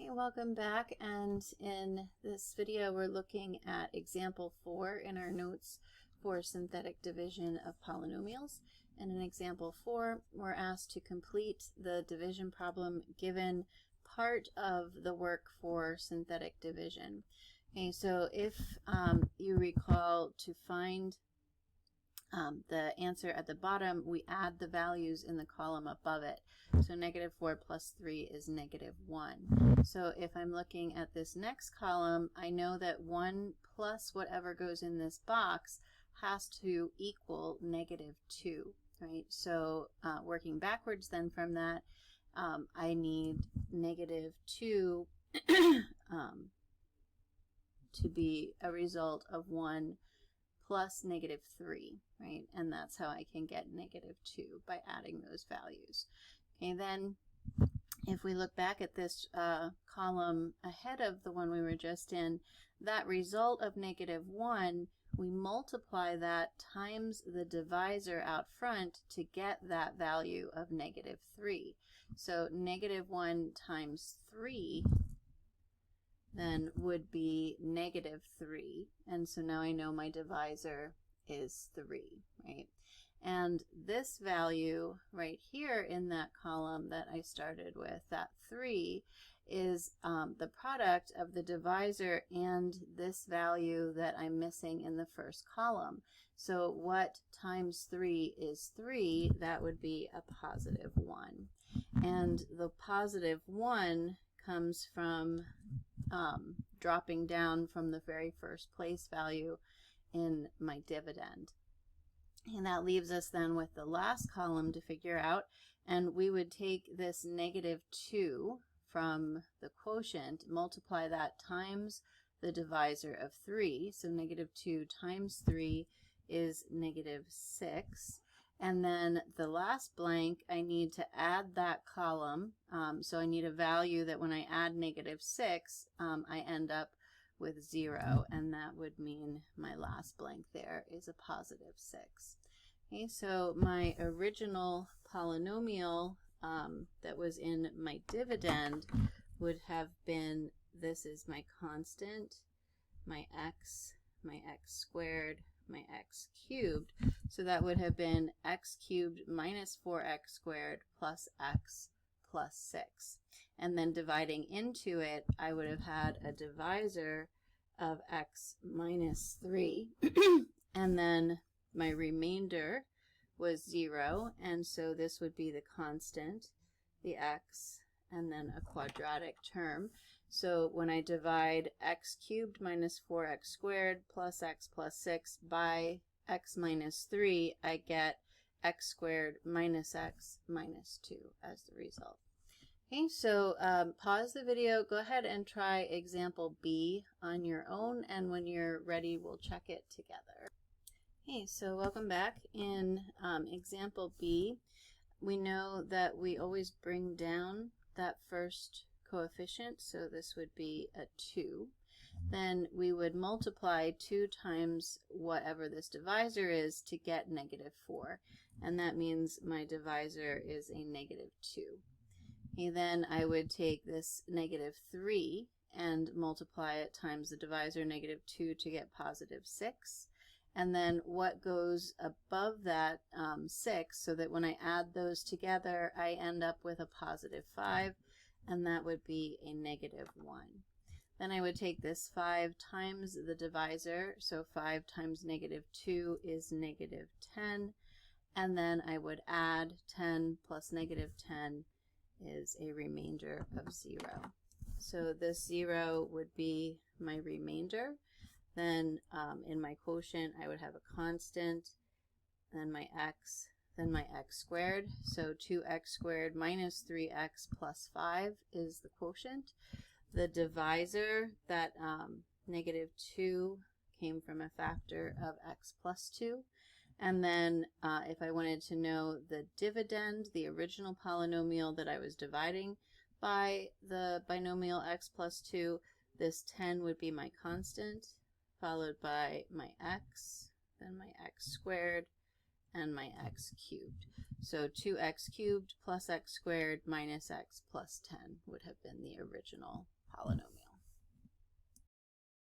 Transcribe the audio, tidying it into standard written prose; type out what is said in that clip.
Hey, welcome back, and in this video we're looking at example 4 in our notes for synthetic division of polynomials. And in example 4 we're asked to complete the division problem given part of the work for synthetic division. Okay, so if you recall, to find the answer at the bottom, we add the values in the column above it. So -4 plus 3 is -1. So if I'm looking at this next column, I know that 1 plus whatever goes in this box has to equal -2, right? So working backwards then from that, I need -2 to be a result of 1 plus -3, right? And that's how I can get -2 by adding those values. Okay, then if we look back at this column ahead of the one we were just in, that result of -1, we multiply that times the divisor out front to get that value of -3. So -1 times 3 then would be -3, and so now I know my divisor is 3, right? And this value right here in that column that I started with, that 3, is the product of the divisor and this value that I'm missing in the first column. So what times 3 is 3? That would be a +1. And the +1 comes from dropping down from the very first place value in my dividend. And that leaves us then with the last column to figure out, and we would take this -2 from the quotient, multiply that times the divisor of 3, so -2 times 3 is -6. And then the last blank, I need to add that column. So I need a value that when I add -6, I end up with 0. And that would mean my last blank there is a +6. Okay, so my original polynomial that was in my dividend would have been, this is my constant, my x squared, my x cubed. So that would have been x cubed minus 4x squared plus x plus 6. And then dividing into it, I would have had a divisor of x minus 3. And then my remainder was 0. And so this would be the constant, the x, and then a quadratic term. So when I divide x cubed minus 4x squared plus x plus 6 by x minus 3, I get x squared minus x minus 2 as the result. Okay, so pause the video, go ahead and try example B on your own, and when you're ready, we'll check it together. Okay, so welcome back. In example B, we know that we always bring down that first coefficient, so this would be a 2. Then we would multiply 2 times whatever this divisor is to get -4, and that means my divisor is a -2. Okay, then I would take this -3 and multiply it times the divisor -2 to get +6. And then what goes above that 6, so that when I add those together, I end up with a +5, and that would be a -1. Then I would take this 5 times the divisor, so 5 times -2 is -10, and then I would add 10 plus -10 is a remainder of 0. So this 0 would be my remainder. Then in my quotient, I would have a constant, then my x squared. So 2x squared minus 3x plus 5 is the quotient. The divisor, that -2 came from a factor of x plus 2. And then if I wanted to know the dividend, the original polynomial that I was dividing by the binomial x plus 2, this 10 would be my constant, followed by my x, then my x squared, and my x cubed. So 2x cubed plus x squared minus x plus 10 would have been the original polynomial.